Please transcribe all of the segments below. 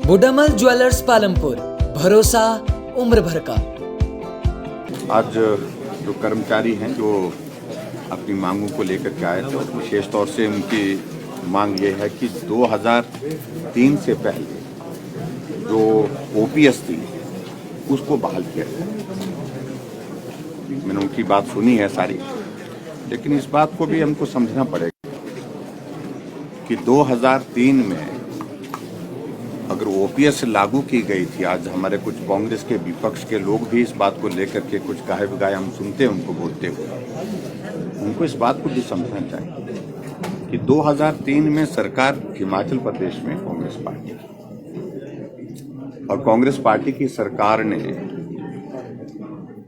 बुडामल jewellers Palampur, भरोसा उम्र भर का। आज जो कर्मचारी हैं जो अपनी मांगों को लेकर के आए थे, और विशेष तौर से उनकी मांग ये है कि 2003 से पहले जो ओपीएस थी उसको बहाल किया जाए। मैंने उनकी बात सुनी है सारी, लेकिन इस बात को भी हमको समझना पड़ेगा कि 2003 में अगर ओपीएस लागू की गई थी, आज हमारे कुछ कांग्रेस के विपक्ष के लोग भी इस बात को लेकर के कुछ गाहे बगाहे हम सुनते हैं उनको बोलते हुए, उनको इस बात को भी समझना चाहिए कि 2003 में सरकार हिमाचल प्रदेश में कांग्रेस पार्टी की, और कांग्रेस पार्टी की सरकार ने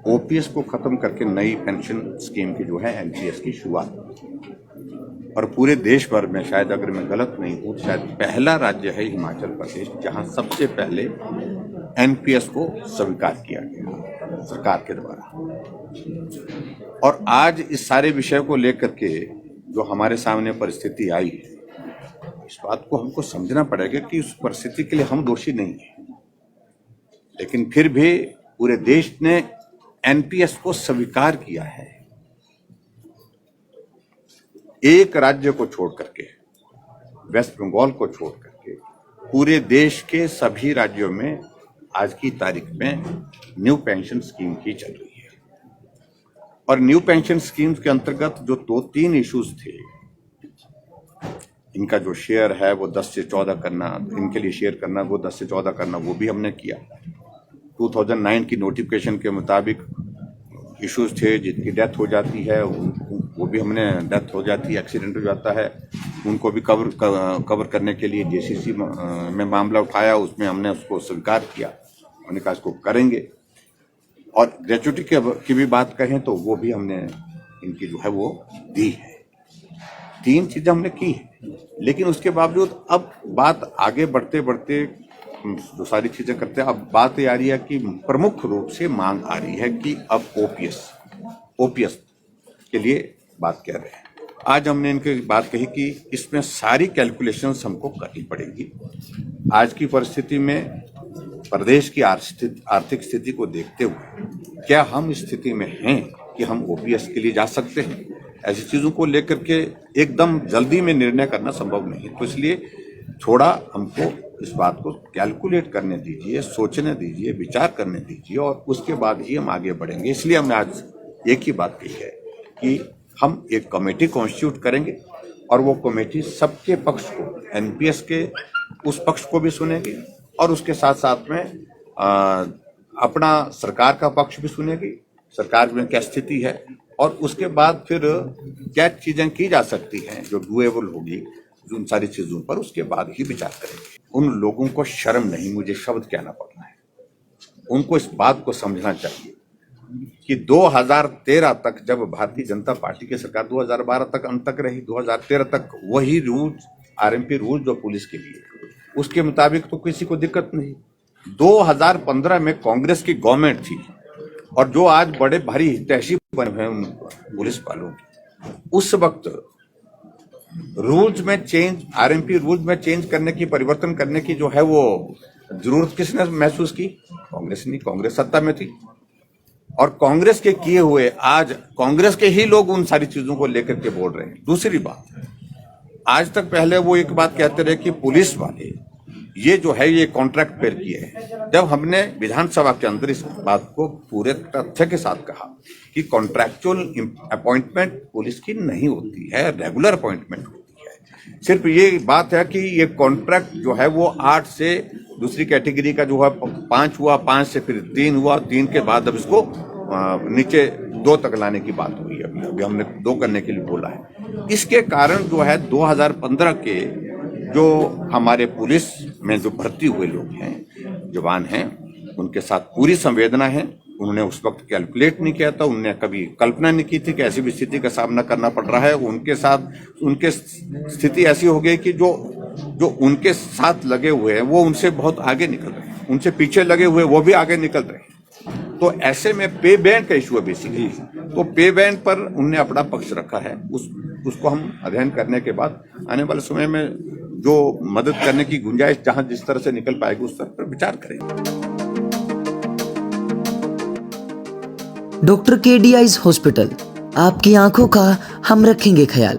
ओपीएस को खत्म करके नई पेंशन स्कीम की जो है एनपीएस की शुरुआत, और पूरे देश भर में शायद अगर मैं गलत नहीं हूं शायद पहला राज्य है हिमाचल प्रदेश जहां सबसे पहले एनपीएस को स्वीकार किया गया सरकार के द्वारा। और आज इस सारे विषय को लेकर के जो हमारे सामने परिस्थिति आई है, इस बात को हमको समझना पड़ेगा कि उस परिस्थिति के लिए हम दोषी नहीं हैं, लेकिन फिर भी पूरे देश ने एनपीएस को स्वीकार किया है। एक राज्य को छोड़ करके, वेस्ट बंगाल को छोड़ करके पूरे देश के सभी राज्यों में आज की तारीख में न्यू पेंशन स्कीम की चल रही है। और न्यू पेंशन स्कीम के अंतर्गत जो 2-3 इश्यूज थे, इनका जो शेयर है वो 10 से 14 करना, इनके लिए शेयर करना वो 10 से 14 करना, वो भी हमने किया। 2009 की नोटिफिकेशन के मुताबिक इश्यूज थे, जिनकी डेथ हो जाती है वो भी हमने, डेथ हो जाती है, एक्सीडेंट हो जाता है, उनको भी कवर करने के लिए जेसीसी में मामला उठाया, उसमें हमने उसको स्वीकार किया, हमने कहा इसको करेंगे। और ग्रेच्युटी की भी बात कहें तो वो भी हमने इनकी जो है वो दी है। 3 चीजें हमने की है, लेकिन उसके बावजूद अब बात आगे बढ़ते बढ़ते जो सारी चीजें करते हैं, अब बात ये आ रही है कि प्रमुख रूप से मांग आ रही है कि अब ओपीएस के लिए बात कह रहे हैं। आज हमने इनकी बात कही कि इसमें सारी कैलकुलेशंस हमको करनी पड़ेगी। आज की परिस्थिति में प्रदेश की आर्थिक स्थिति को देखते हुए क्या हम इस स्थिति में हैं कि हम ओपीएस के लिए जा सकते हैं? ऐसी चीजों को लेकर के एकदम जल्दी में निर्णय करना संभव नहीं, तो इसलिए थोड़ा हमको इस बात को कैलकुलेट करने दीजिए, सोचने दीजिए, विचार करने दीजिए, और उसके बाद ही हम आगे बढ़ेंगे। इसलिए हमने आज एक ही बात कही है कि हम एक कमेटी कॉन्स्टिट्यूट करेंगे, और वो कमेटी सबके पक्ष को, एनपीएस के उस पक्ष को भी सुनेगी, और उसके साथ साथ में अपना सरकार का पक्ष भी सुनेगी, सरकार में क्या स्थिति है, और उसके बाद फिर क्या चीजें की जा सकती हैं जो डूएबल होगी, उन सारी चीजों पर उसके बाद ही विचार करेंगे। उन लोगों को शर्म नहीं, मुझे शब्द कहना पड़ रहा है, उनको इस बात को समझना चाहिए कि 2013 तक जब भारतीय जनता पार्टी की सरकार 2012 तक अंत तक रही, 2013 तक वही रूल्स, आरएमपी रूल्स जो पुलिस के लिए, उसके मुताबिक तो किसी को दिक्कत नहीं। 2015 में कांग्रेस की गवर्नमेंट थी, और जो आज बड़े भारी हितैषी बने हैं पुलिस वालों की, उस वक्त रूल्स में चेंज, आरएमपी रूल्स में चेंज करने की, परिवर्तन करने की जो है वो जरूरत किसने महसूस की? कांग्रेस नहीं, कांग्रेस सत्ता में थी, और कांग्रेस के किए हुए आज कांग्रेस के ही लोग उन सारी चीजों को लेकर के बोल रहे हैं। दूसरी बात, आज तक पहले वो एक बात कहते रहे कि पुलिस वाले ये जो है ये कॉन्ट्रैक्ट पर किए हैं। जब हमने विधानसभा के अंदर इस बात को पूरे तथ्य के साथ कहा कि कॉन्ट्रैक्चुअल अपॉइंटमेंट पुलिस की नहीं होती है, रेगुलर अपॉइंटमेंट होती है। सिर्फ ये बात है कि ये कॉन्ट्रैक्ट जो है वो 8 से दूसरी कैटेगरी का जो है 5 हुआ, 5 से फिर 3 हुआ, 3 के बाद अब इसको नीचे 2 तक लाने की बात हुई। अभी हमने 2 करने के लिए बोला है। इसके कारण जो है 2015 के जो हमारे पुलिस में जो भर्ती हुए लोग हैं, जवान हैं, उनके साथ पूरी संवेदना है। उन्होंने उस वक्त कैलकुलेट नहीं किया था, उन्होंने कभी कल्पना नहीं की थी कि ऐसी भी स्थिति का सामना करना पड़ रहा है। उनके साथ उनके स्थिति ऐसी हो गई कि जो उनके साथ लगे हुए हैं वो उनसे बहुत आगे निकल रहे हैं, उनसे पीछे लगे हुए वो भी आगे निकल रहे हैं। तो ऐसे में पे बैंड का इशू है बेसिकली, तो पे बैंड पर उनने अपना पक्ष रखा है। उसको हम अध्ययन करने के बाद आने वाले समय में जो मदद करने की गुंजाइश जहां जिस तरह से निकल पाएगी उस तरह पर विचार करेंगे। डॉक्टर KDI's हॉस्पिटल, आपकी आंखों का हम रखेंगे ख्याल।